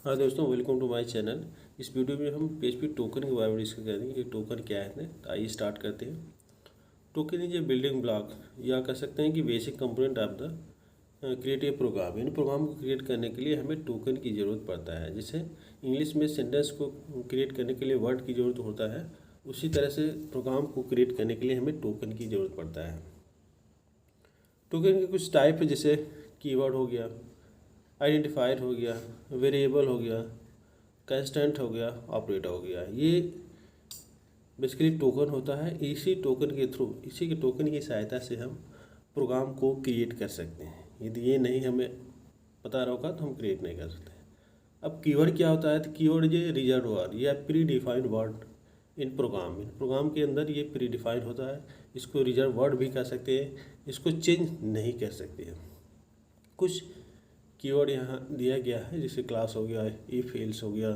हाँ दोस्तों, welcome to my channel. इस वीडियो में हम PHP टोकन के बारे में डिस्कस करेंगे कि टोकन क्या है। तो आइए स्टार्ट करते हैं। Token is a building block, या कह सकते हैं कि basic component of the creative program. इन प्रोग्राम को क्रिएट करने के लिए हमें टोकन की ज़रूरत पड़ता है। जैसे इंग्लिश में सेंटेंस को क्रिएट करने के लिए वर्ड की ज़रूरत होता है, उसी तरह से प्रोग्राम को क्रिएट करने के लिए हमें टोकन की ज़रूरत पड़ता है। टोकन के कुछ टाइप है, जैसे कीवर्ड हो गया, आइडेंटिफायर हो गया, वेरिएबल हो गया, कंस्टेंट हो गया, ऑपरेटर हो गया। ये बेसिकली टोकन होता है। इसी के टोकन की सहायता से हम प्रोग्राम को क्रिएट कर सकते हैं। यदि ये नहीं हमें पता होगा तो हम क्रिएट नहीं कर सकते। अब कीवर्ड क्या होता है? तो कीवर्ड ये रिजर्व वर्ड या प्री डिफाइंड वर्ड इन प्रोग्राम के अंदर ये प्री डिफाइंड होता है। इसको रिजर्व वर्ड भी कह सकते हैं, इसको चेंज नहीं कर सकते हैं। कुछ कीवर्ड यहाँ दिया गया है, जैसे क्लास हो गया, इफ एल्स हो गया,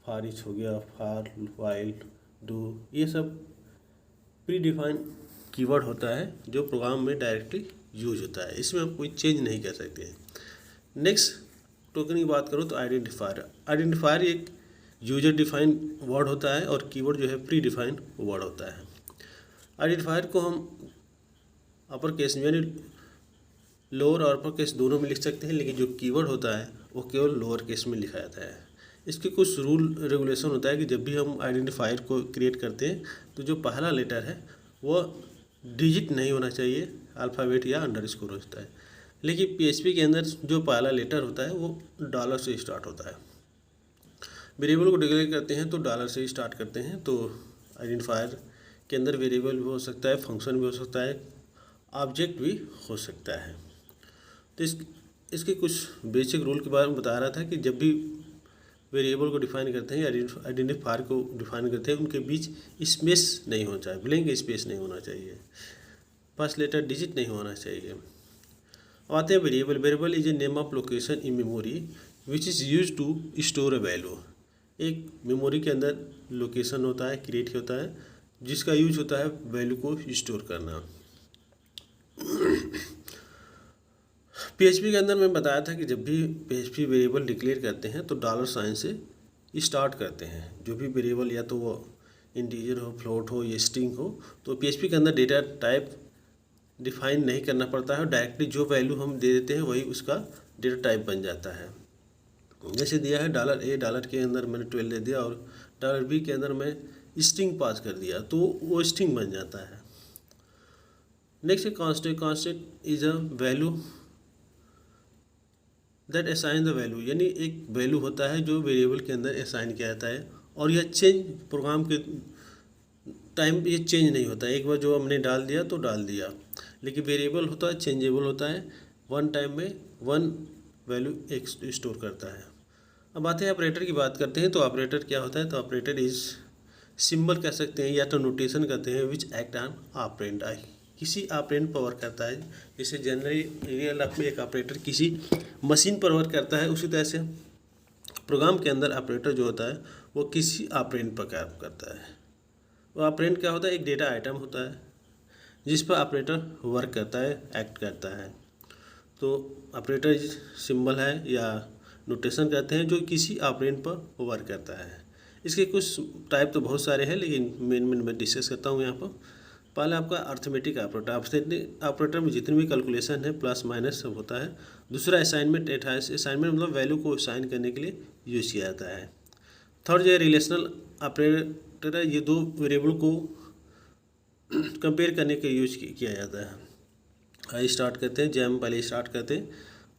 फॉर ईच हो गया, फॉर, व्हाइल, डू। ये सब प्री डिफाइंड कीवर्ड होता है जो प्रोग्राम में डायरेक्टली यूज होता है। इसमें आप कोई चेंज नहीं कर सकते हैं। नेक्स्ट टोकन की बात करो तो आइडेंटिफायर एक यूजर डिफाइंड वर्ड होता है और कीवर्ड जो है प्री डिफाइंड वर्ड होता है। आइडेंटिफायर को हम अपर केस में, लोअर और अपर केस दोनों में लिख सकते हैं, लेकिन जो कीवर्ड होता है वो केवल लोअर केस में लिखा जाता है। इसके कुछ रूल रेगुलेशन होता है कि जब भी हम आइडेंटिफायर को क्रिएट करते हैं तो जो पहला लेटर है वो डिजिट नहीं होना चाहिए, अल्फ़ाबेट या अंडरस्कोर होता है। लेकिन PHP के अंदर जो पहला लेटर होता है वो डॉलर से स्टार्ट होता है। वेरिएबल को डिक्लेयर करते हैं तो डॉलर से स्टार्ट करते हैं। तो आइडेंटिफायर के अंदर वेरिएबल भी हो सकता है, फंक्शन भी हो सकता है, ऑब्जेक्ट भी हो सकता है। तो इसके कुछ बेसिक रूल के बारे में बता रहा था कि जब भी वेरिएबल को डिफाइन करते हैं, आइडेंटिफायर को डिफाइन करते हैं, उनके बीच स्पेस नहीं होना चाहिए, ब्लैंक स्पेस नहीं होना चाहिए, फर्स्ट लेटर डिजिट नहीं होना चाहिए। अब आते हैं variable is a name of location in memory which is use to store a value. एक मेमोरी के अंदर लोकेशन होता है, क्रिएट होता है, जिसका यूज होता है वैल्यू को स्टोर करना। PHP के अंदर मैं बताया था कि जब भी PHP वेरिएबल डिक्लेयर करते हैं तो डॉलर साइन से स्टार्ट करते हैं। जो भी वेरिएबल, या तो वो इंटीजर हो, फ्लोट हो या स्ट्रिंग हो, तो PHP के अंदर डेटा टाइप डिफाइन नहीं करना पड़ता है। डायरेक्टली जो वैल्यू हम दे देते हैं वही उसका डेटा टाइप बन जाता है। जैसे दिया है $A, डॉलर के अंदर मैंने 12 दे दिया, और $B के अंदर मैं स्ट्रिंग पास कर दिया तो वो स्ट्रिंग बन जाता है। Next constant is a value that assign the value, यानी एक वैल्यू होता है जो वेरिएबल के अंदर असाइन किया जाता है, और यह चेंज प्रोग्राम के टाइम ये चेंज नहीं होता है। एक बार जो हमने डाल दिया तो डाल दिया, लेकिन वेरिएबल होता है चेंजेबल होता है, वन टाइम में वन वैल्यू एक स्टोर करता है। अब आते हैं ऑपरेटर की बात करते हैं। तो ऑपरेटर क्या होता है? तो ऑपरेटर इज सिंबल कह सकते हैं या तो नोटेशन कहते हैं, विच एक्ट ऑन ऑपरेंड, किसी ऑपरेंड पर वर्क करता है। जैसे जनरली रियल लाइफ में एक ऑपरेटर किसी मशीन पर वर्क करता है, उसी तरह से प्रोग्राम के अंदर ऑपरेटर जो होता है वो किसी ऑपरेंड पर काम करता है। वो ऑपरेंड क्या होता है? एक डेटा आइटम होता है जिस पर ऑपरेटर वर्क करता है, एक्ट करता है। तो ऑपरेटर सिंबल है या नोटेशन कहते हैं जो किसी ऑपरेंड पर वर्क करता है। इसके कुछ टाइप तो बहुत सारे हैं, लेकिन मेन मैं डिस्कस करता हूँ यहाँ पर। पहले आपका अर्थमेटिक ऑपरेटर में जितनी भी कैलकुलेशन है, प्लस माइनस सब होता है। दूसरा असाइनमेंट मतलब वैल्यू को असाइन करने के लिए यूज किया जाता है। थर्ड जो है रिलेशनल ऑपरेटर है, ये दो वेरिएबल को कंपेयर करने के यूज किया जाता है। स्टार्ट करते हैं, जैम पहले स्टार्ट करते हैं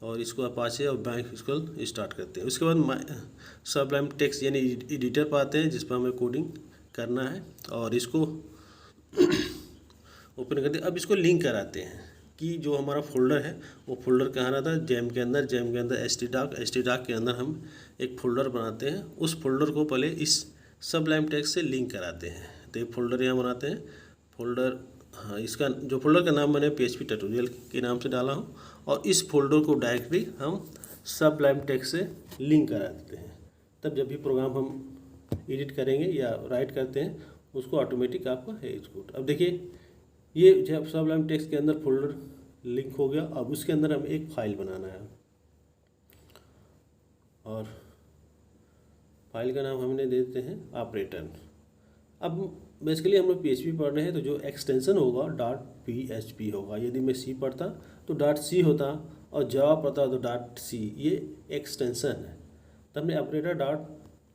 और इसको अपाचे और बैंक इसको स्टार्ट करते हैं। उसके बाद सबलाइम टेक्स्ट यानी एडिटर पर आते हैं, जिस पर हमें कोडिंग करना है, और इसको ओपन करते हैं। अब इसको लिंक कराते हैं कि जो हमारा फोल्डर है वो फोल्डर कहाँ रहता है? जैम के अंदर htdoc के अंदर हम एक फ़ोल्डर बनाते हैं। उस फोल्डर को पहले इस सबलाइम टेक्स्ट से लिंक कराते हैं। तो एक फ़ोल्डर यहाँ बनाते हैं। फोल्डर, हाँ, इसका जो फोल्डर का नाम मैंने PHP ट्यूटोरियल के नाम से डाला हूँ, और इस फोल्डर को डायरेक्टली हम सबलाइम टेक्स्ट से लिंक करा देते हैं। तब जब भी प्रोग्राम हम एडिट करेंगे या राइट करते हैं, उसको ऑटोमेटिक आपका है एग्जीक्यूट। अब देखिए, ये जब सबलाइम टेक्स्ट के अंदर फोल्डर लिंक हो गया। अब उसके अंदर हमें एक फाइल बनाना है, और फाइल का नाम हमने दे देते हैं ऑपरेटर। अब बेसिकली हम लोग PHP पढ़ रहे हैं तो जो एक्सटेंशन होगा .php होगा। यदि मैं C पढ़ता तो .c होता और जावा पढ़ता तो .c, ये एक्सटेंशन है। तो हमने ऑपरेटर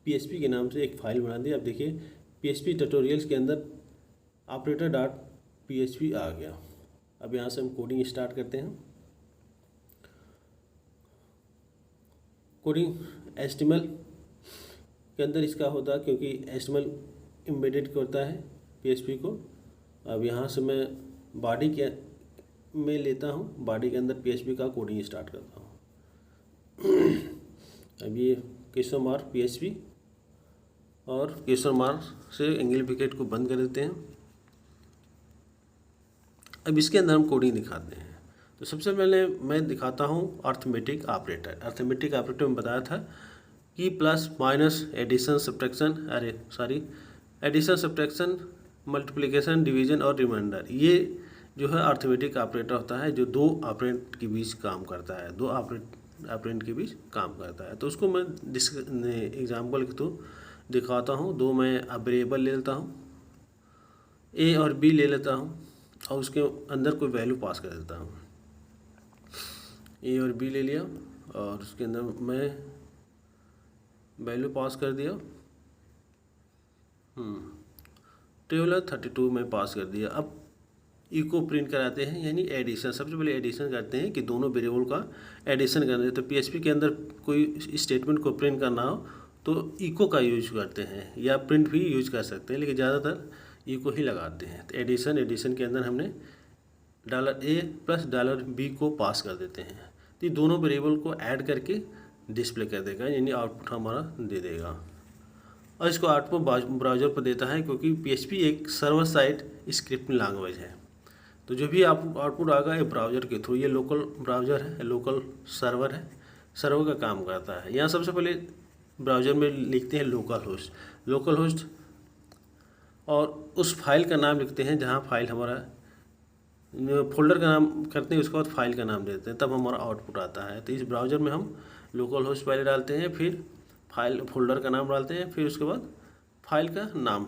.php के नाम से एक फाइल बना दी। अब देखिए PHP ट्यूटोरियल्स के अंदर ऑपरेटर .php आ गया। अब यहाँ से हम कोडिंग स्टार्ट करते हैं। कोडिंग HTML के अंदर इसका होता है, क्योंकि HTML एम्बेडेड करता है PHP को। अब यहाँ से मैं बॉडी के में लेता हूँ, बॉडी के अंदर PHP का कोडिंग स्टार्ट करता हूँ। अब ये क्वेश्चन मार्क PHP और क्वेश्चन मार्क से एंगल ब्रैकेट को बंद कर देते हैं। अब इसके अंदर हम कोडिंग दिखाते हैं। तो सबसे पहले मैं दिखाता हूँ अर्थमेटिक ऑपरेटर। अर्थमेटिक ऑपरेटर में बताया था कि plus minus addition subtraction addition subtraction multiplication division और रिमाइंडर, ये जो है अर्थमेटिक ऑपरेटर होता है जो दो ऑपरेंट के बीच काम करता है, दो ऑपरेंट के बीच काम करता है। तो उसको मैं एग्जाम्पल के थ्रू दिखाता हूँ। दो मैं वेरिएबल ले लेता हूँ, A और B ले लेता हूँ और उसके अंदर कोई वैल्यू पास कर देता हूँ। A और B ले लिया और उसके अंदर मैं वैल्यू पास कर दिया। टेबल 32 में पास कर दिया। अब इको प्रिंट कराते हैं, यानी एडिशन। सबसे पहले एडिशन करते हैं कि दोनों वेरिएबल का एडिशन करते हैं। तो PHP के अंदर कोई स्टेटमेंट को प्रिंट करना हो तो इको का यूज करते हैं, या प्रिंट भी यूज कर सकते हैं, लेकिन ज़्यादातर इको ही लगाते हैं। तो एडिशन के अंदर हमने $A प्लस $B को पास कर देते हैं। तो ये दोनों वेरिएबल को ऐड करके डिस्प्ले कर देगा, यानी आउटपुट हमारा दे देगा। और इसको आउटपुट ब्राउज़र पर देता है, क्योंकि PHP एक सर्वर साइड स्क्रिप्टिंग लैंग्वेज है। तो जो भी आउटपुट आएगा ये ब्राउज़र के थ्रू, ये लोकल ब्राउज़र है, लोकल सर्वर है, सर्वर का काम करता है। यहाँ सबसे पहले ब्राउज़र में लिखते हैं लोकल होस्ट और उस फाइल का नाम लिखते हैं जहाँ फाइल हमारा फोल्डर का नाम करते हैं, उसके बाद फाइल का नाम देते हैं, तब हमारा आउटपुट आता है। तो इस ब्राउज़र में हम लोकल होस्ट पहले डालते हैं, फिर फाइल फोल्डर का नाम डालते हैं, फिर उसके बाद फाइल का नाम,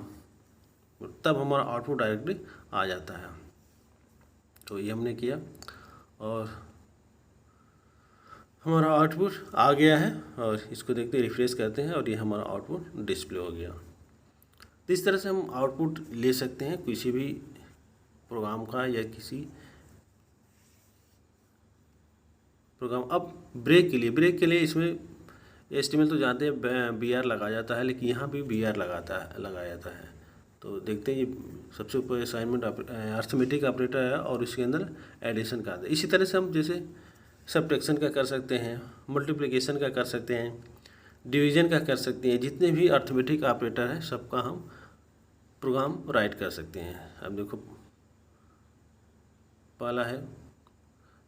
तब हमारा आउटपुट डायरेक्टली आ जाता है। तो ये हमने किया और हमारा आउटपुट आ गया है। और इसको देखते रिफ्रेश करते हैं और ये हमारा आउटपुट डिस्प्ले हो गया। तो इस तरह से हम आउटपुट ले सकते हैं किसी भी प्रोग्राम का या किसी प्रोग्राम। अब ब्रेक के लिए इसमें HTML तो जानते हैं BR लगाया जाता है, लेकिन यहाँ भी BR लगाया जाता है। तो देखते हैं ये सबसे ऊपर असाइनमेंट अर्थमेटिक ऑपरेटर है और इसके अंदर एडिशन का आता है। इसी तरह से हम जैसे सब्ट्रैक्शन का कर सकते हैं, मल्टीप्लिकेशन का कर सकते हैं, डिवीजन का कर सकते हैं। जितने भी अर्थमेटिक ऑपरेटर है सबका हम प्रोग्राम राइट कर सकते हैं। अब देखो पहला है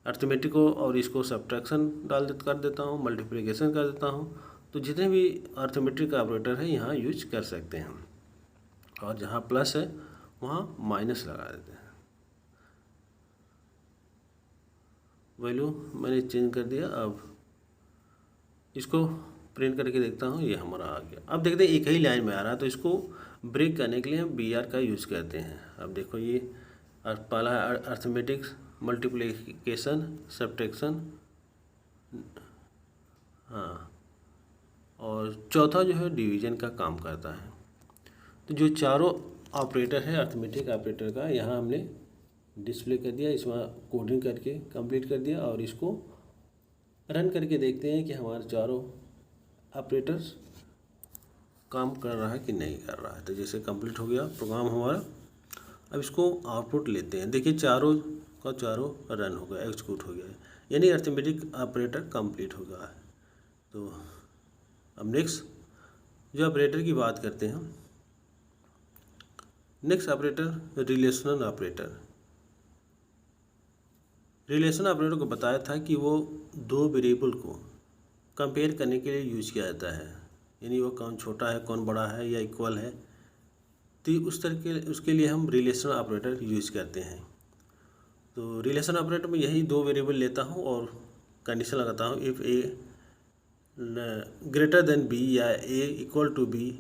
अर्थमेटिक को, और इसको सब्ट्रैक्शन कर देता हूँ, मल्टीप्लिकेशन कर देता हूँ। तो जितने भी अर्थमेटिक ऑपरेटर है यहाँ यूज कर सकते हैं। और जहाँ प्लस है वहाँ माइनस लगा देते हैं। वैल्यू मैंने चेंज कर दिया। अब इसको प्रिंट करके देखता हूँ, ये हमारा आ गया। अब देखते हैं एक ही लाइन में आ रहा है, तो इसको ब्रेक करने के लिए हम BR का यूज़ करते हैं। अब देखो ये पहला है अर्थमेटिक, मल्टीप्लिकेशन, सब्ट्रैक्शन, हाँ, और चौथा जो है डिवीजन का काम करता है। तो जो चारों ऑपरेटर है अर्थमेटिक ऑपरेटर का यहाँ हमने डिस्प्ले कर दिया, इसमें कोडिंग करके कंप्लीट कर दिया। और इसको रन करके देखते हैं कि हमारे चारों ऑपरेटर्स काम कर रहा है कि नहीं कर रहा है। तो जैसे कंप्लीट हो गया प्रोग्राम हमारा। अब इसको आउटपुट लेते हैं। देखिए चारों का चारों रन हो गया, एग्जीक्यूट हो गया, यानी अर्थमेटिक ऑपरेटर कंप्लीट हो गया है। तो अब नेक्स्ट जो ऑपरेटर की बात करते हैं, next operator relational operator. Relational operator को बताया था कि वो दो वेरिएबल को कंपेयर करने के लिए यूज किया जाता है, यानी वो कौन छोटा है, कौन बड़ा है या इक्वल है। तो उस तरह के उसके लिए हम रिलेशनल ऑपरेटर यूज करते हैं। तो रिलेशनल ऑपरेटर में यही दो वेरिएबल लेता हूँ और कंडीशन लगाता हूँ, if A greater than B या ए इक्वल टू बी,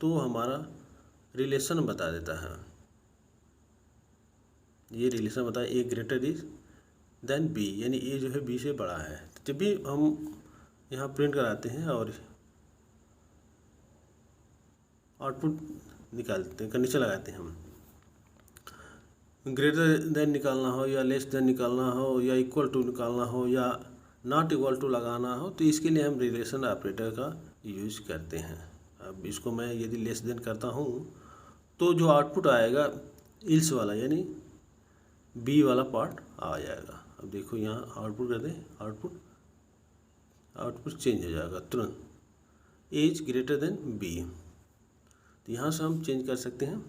तो हमारा रिलेशन बता देता है। ये रिलेशन बताए ए ग्रेटर इज देन बी, यानी ए जो है बी से बड़ा है। जब भी हम यहाँ प्रिंट कराते हैं और आउटपुट निकालते हैं, कंडीशन लगाते हैं हम, ग्रेटर देन निकालना हो या लेस देन निकालना हो या इक्वल टू निकालना हो या नॉट इक्वल टू लगाना हो, तो इसके लिए हम रिलेशन ऑपरेटर का यूज करते हैं। अब इसको मैं यदि लेस देन करता हूँ तो जो आउटपुट आएगा इल्स वाला यानी बी वाला पार्ट आ जाएगा। अब देखो यहाँ आउटपुट कर दें, आउटपुट चेंज हो जाएगा तुरंत, ए इज ग्रेटर देन बी। तो यहाँ से हम चेंज कर सकते हैं।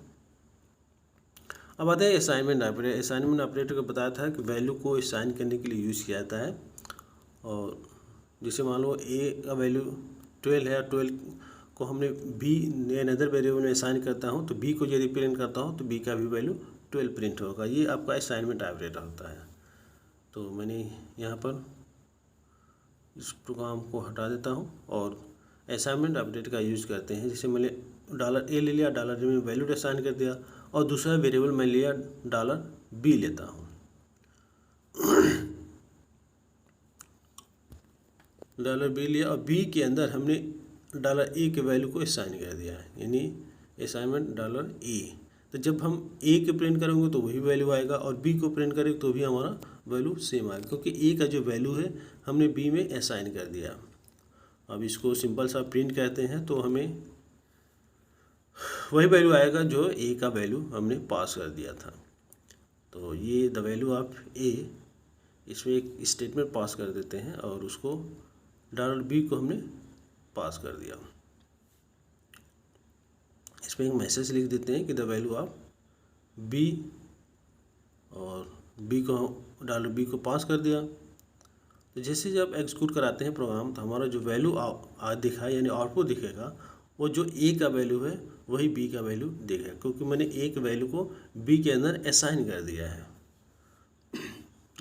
अब आते हैं असाइनमेंट ऑपरेटर। असाइनमेंट ऑपरेटर को बताया था कि वैल्यू को असाइन करने के लिए यूज़ किया जाता है। और जैसे मान लो ए का वैल्यू 12 है और 12 को हमने बी अनदर वेरिएबल में असाइन करता हूँ, तो बी को यदि प्रिंट करता हूँ तो बी का भी वैल्यू 12 प्रिंट होगा। ये आपका असाइनमेंट ऑपरेटर होता है। तो मैंने यहाँ पर इस प्रोग्राम को हटा देता हूँ और असाइनमेंट ऑपरेटर का यूज़ करते हैं। जैसे मैंने $a ले लिया, $a में वैल्यू असाइन कर दिया और दूसरा वेरिएबल मैं लिया $b लेता हूँ। $b लिया और b के अंदर हमने $a के वैल्यू को असाइन कर दिया है, यानी असाइनमेंट $a। तो जब हम a के प्रिंट करेंगे तो वही वैल्यू आएगा और b को प्रिंट करेंगे तो भी हमारा वैल्यू सेम आएगा, क्योंकि a का जो वैल्यू है हमने b में असाइन कर दिया। अब इसको सिंपल सा प्रिंट कहते हैं, तो हमें वही वैल्यू आएगा जो a का वैल्यू हमने पास कर दिया था। तो ये द वैल्यू ऑफ a, इसमें एक स्टेटमेंट पास कर देते हैं और उसको $b को हमने पास कर दिया। इसमें एक मैसेज लिख देते हैं कि द वैल्यू ऑफ b, और b को $b को पास कर दिया। तो जैसे जब एग्जीक्यूट कराते हैं प्रोग्राम, तो हमारा जो वैल्यू दिखा यानी आउटपुट दिखेगा, वो जो a का वैल्यू है वही b का वैल्यू दिखेगा, क्योंकि मैंने a के वैल्यू को b के अंदर असाइन कर दिया है।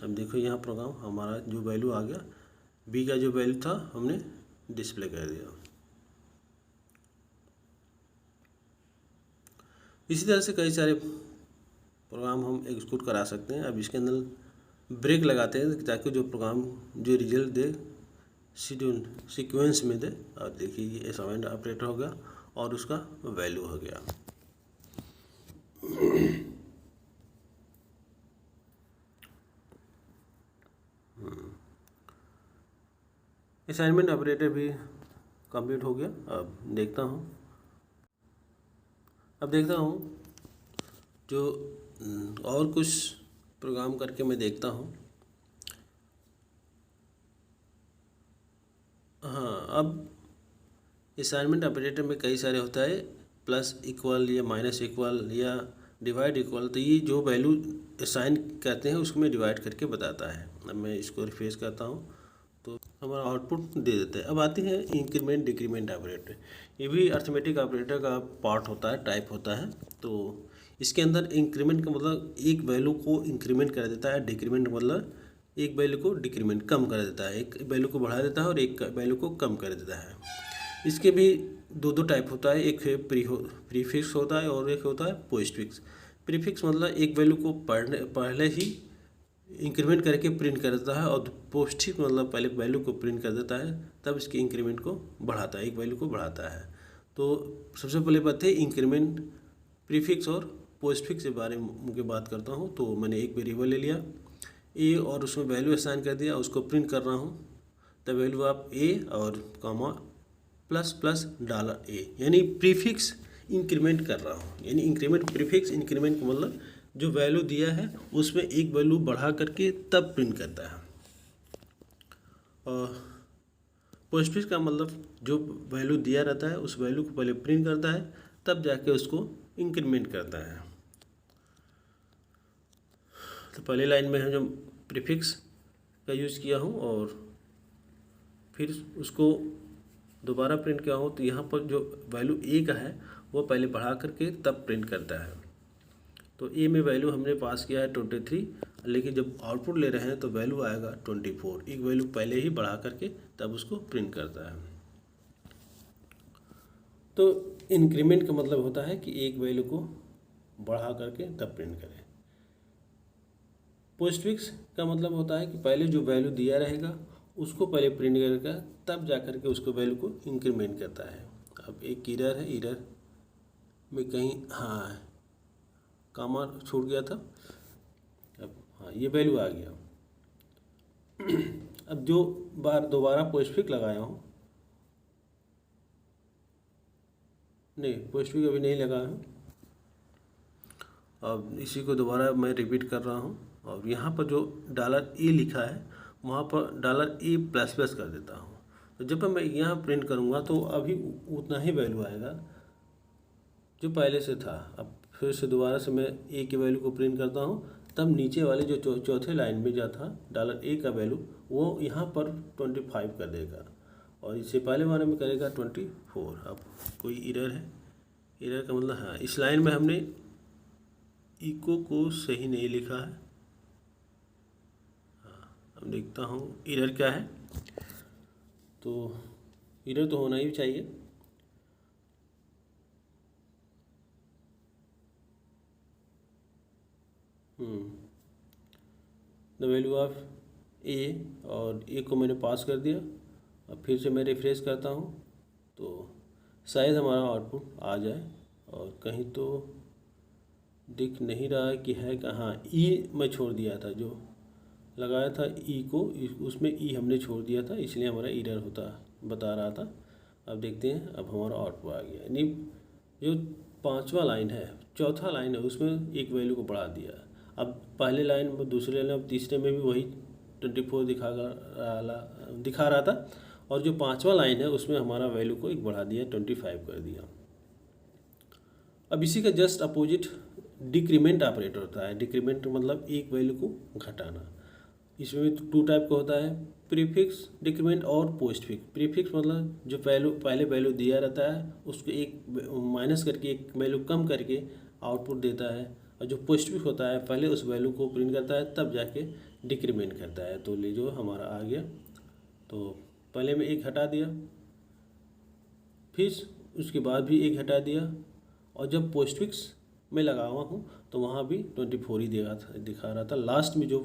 अब देखो यहाँ प्रोग्राम हमारा जो वैल्यू आ गया, b का जो वैल्यू था हमने डिस्प्ले कर दिया। इसी तरह से कई सारे प्रोग्राम हम एग्जीक्यूट करा सकते हैं। अब इसके अंदर ब्रेक लगाते हैं ताकि जो प्रोग्राम जो रिजल्ट दे सीक्वेंस में दे। और देखिए ये असाइनमेंट ऑपरेटर हो गया और उसका वैल्यू हो गया। असाइनमेंट ऑपरेटर भी कंप्लीट हो गया। अब देखता हूँ जो और कुछ प्रोग्राम करके मैं देखता हूँ। हाँ, अब असाइनमेंट ऑपरेटर में कई सारे होता है, प्लस इक्वल या माइनस इक्वल या डिवाइड इक्वल। तो ये जो वैल्यू असाइन करते हैं उसको मैं डिवाइड करके बताता है। अब मैं इसको रिफ्रेश करता हूँ तो हमारा आउटपुट दे देता है। अब आते हैं इंक्रीमेंट डिक्रीमेंट ऑपरेटर। ये भी अर्थमेटिक ऑपरेटर का पार्ट होता है, टाइप होता है। तो इसके अंदर इंक्रीमेंट का मतलब एक वैल्यू को इंक्रीमेंट कर देता है, डिक्रीमेंट मतलब एक वैल्यू को डिक्रीमेंट कम कर देता है, एक वैल्यू को बढ़ा देता है और एक वैल्यू को कम कर देता है। इसके भी दो टाइप होता है, एक है प्रीफिक्स होता है और एक होता है पोस्टफिक्स। प्रीफिक्स मतलब एक वैल्यू को पहले ही इंक्रीमेंट करके प्रिंट कर देता है, और पोस्टफिक्स मतलब पहले वैल्यू को प्रिंट कर देता है तब इसके इंक्रीमेंट को बढ़ाता है, एक वैल्यू को बढ़ाता है। तो सबसे पहले बात है इंक्रीमेंट, प्रीफिक्स और पोस्टफिक्स के बारे में बात करता हूँ। तो मैंने एक वेरिएबल ले लिया ए और उसमें वैल्यू असाइन कर दिया, उसको प्रिंट कर रहा हूँ द वैल्यू ऑफ ए और कॉमा प्लस प्लस $a, यानी प्रीफिक्स इंक्रीमेंट कर रहा हूँ। यानी इंक्रीमेंट प्रीफिक्स इंक्रीमेंट का मतलब जो वैल्यू दिया है उसमें एक वैल्यू बढ़ा करके तब प्रिंट करता है। और पोस्टफिक्स का मतलब जो वैल्यू दिया रहता है उस वैल्यू को पहले प्रिंट करता है तब जाके उसको इंक्रीमेंट करता है। तो पहली लाइन में है जो प्रीफिक्स का यूज़ किया हूँ और फिर उसको दोबारा प्रिंट किया हूँ। तो यहाँ पर जो वैल्यू ए का है वो पहले बढ़ा करके तब प्रिंट करता है। तो ए में वैल्यू हमने पास किया है 23, लेकिन जब आउटपुट ले रहे हैं तो वैल्यू आएगा 24। एक वैल्यू पहले ही बढ़ा करके तब उसको प्रिंट करता है। तो इंक्रीमेंट का मतलब होता है कि एक वैल्यू को बढ़ा करके तब प्रिंट करें। पोस्टफिक्स का मतलब होता है कि पहले जो वैल्यू दिया रहेगा उसको पहले प्रिंट करके तब जा करके उसको वैल्यू को इंक्रीमेंट करता है। अब एक एरर है, एरर में कहीं हाँ कामा छूट गया था। अब हाँ ये वैल्यू आ गया। अब जो बार दोबारा पोस्टफिक्स लगाया हूँ, नहीं पोस्टफिक्स अभी नहीं लगाया हूँ, अब इसी को दोबारा मैं रिपीट कर रहा हूँ। और यहाँ पर जो $E लिखा है वहाँ पर $E++ कर देता हूँ। तो जब मैं यहाँ प्रिंट करूँगा तो अभी उतना ही वैल्यू आएगा जो पहले से था। अब फिर से दोबारा से मैं ए की वैल्यू को प्रिंट करता हूँ, तब नीचे वाले जो चौथे लाइन में जो था $A का वैल्यू वो यहाँ पर 25 कर देगा और इससे पहले वाले में करेगा 24। अब कोई एरर है, एरर का मतलब हाँ इस लाइन में हमने इको को सही नहीं लिखा है। हाँ अब देखता हूँ एरर क्या है। तो एरर तो होना ही चाहिए। द वैल्यू ऑफ ए, और ए को मैंने पास कर दिया। अब फिर से मैं रिफ्रेश करता हूँ तो शायद हमारा आउटपुट आ जाए। और कहीं तो दिख नहीं रहा है कि है कहाँ। ई मैं छोड़ दिया था, जो लगाया था ई को, उसमें ई हमने छोड़ दिया था, इसलिए हमारा एरर बता रहा था। अब देखते हैं, अब हमारा आउटपुट आ गया। यानी जो पांचवा लाइन है, चौथा लाइन है, उसमें एक वैल्यू को बढ़ा दिया। अब पहले लाइन में, दूसरे लाइन, अब तीसरे में भी वही 24 दिखा रहा था। और जो पांचवा लाइन है उसमें हमारा वैल्यू को एक बढ़ा दिया, 25 कर दिया। अब इसी का जस्ट अपोजिट डिक्रीमेंट ऑपरेटर होता है। डिक्रीमेंट मतलब एक वैल्यू को घटाना। इसमें 2 टाइप का होता है, प्रीफिक्स डिक्रीमेंट और पोस्टफिक्स। प्रीफिक्स मतलब जो पहले वैल्यू दिया रहता है उसको एक माइनस करके, एक वैल्यू कम करके आउटपुट देता है। और जो पोस्टफिक्स होता है पहले उस वैल्यू को प्रिंट करता है तब जाके डिक्रीमेंट करता है। तो ले जो हमारा आ गया, तो पहले में एक हटा दिया, फिर उसके बाद भी एक हटा दिया, और जब पोस्टफिक्स में लगा हुआ हूँ तो वहाँ भी 24 ही दिखा रहा था। लास्ट में जो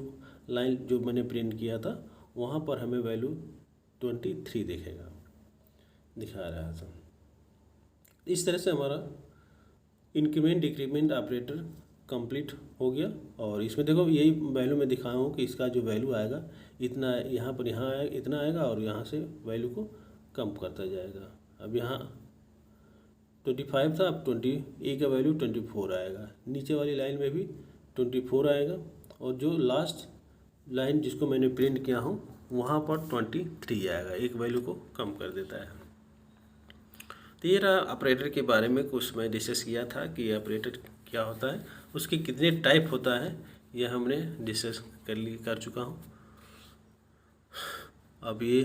लाइन जो मैंने प्रिंट किया था वहाँ पर हमें वैल्यू 23 दिखा रहा था। इस तरह से हमारा इंक्रीमेंट डिक्रीमेंट ऑपरेटर कंप्लीट हो गया। और इसमें देखो यही वैल्यू मैं दिखाया हूँ कि इसका जो वैल्यू आएगा इतना, यहाँ पर इतना आएगा और यहाँ से वैल्यू को कम करता जाएगा। अब यहाँ 25 था, अब 20 का वैल्यू 24 आएगा। नीचे वाली लाइन में भी 24 आएगा, और जो लास्ट लाइन जिसको मैंने प्रिंट किया हूँ वहाँ पर 23 आएगा, एक वैल्यू को कम कर देता है। तो ये रहा ऑपरेटर के बारे में कुछ मैं डिस्कस किया था कि ऑपरेटर क्या होता है, उसके कितने टाइप होता है, यह हमने डिस्कस कर चुका हूँ। अब ये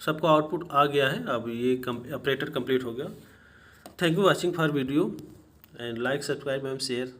सबका आउटपुट आ गया है। अब ये ऑपरेटर कंप्लीट हो गया। Thank you watching for video and like, subscribe and share.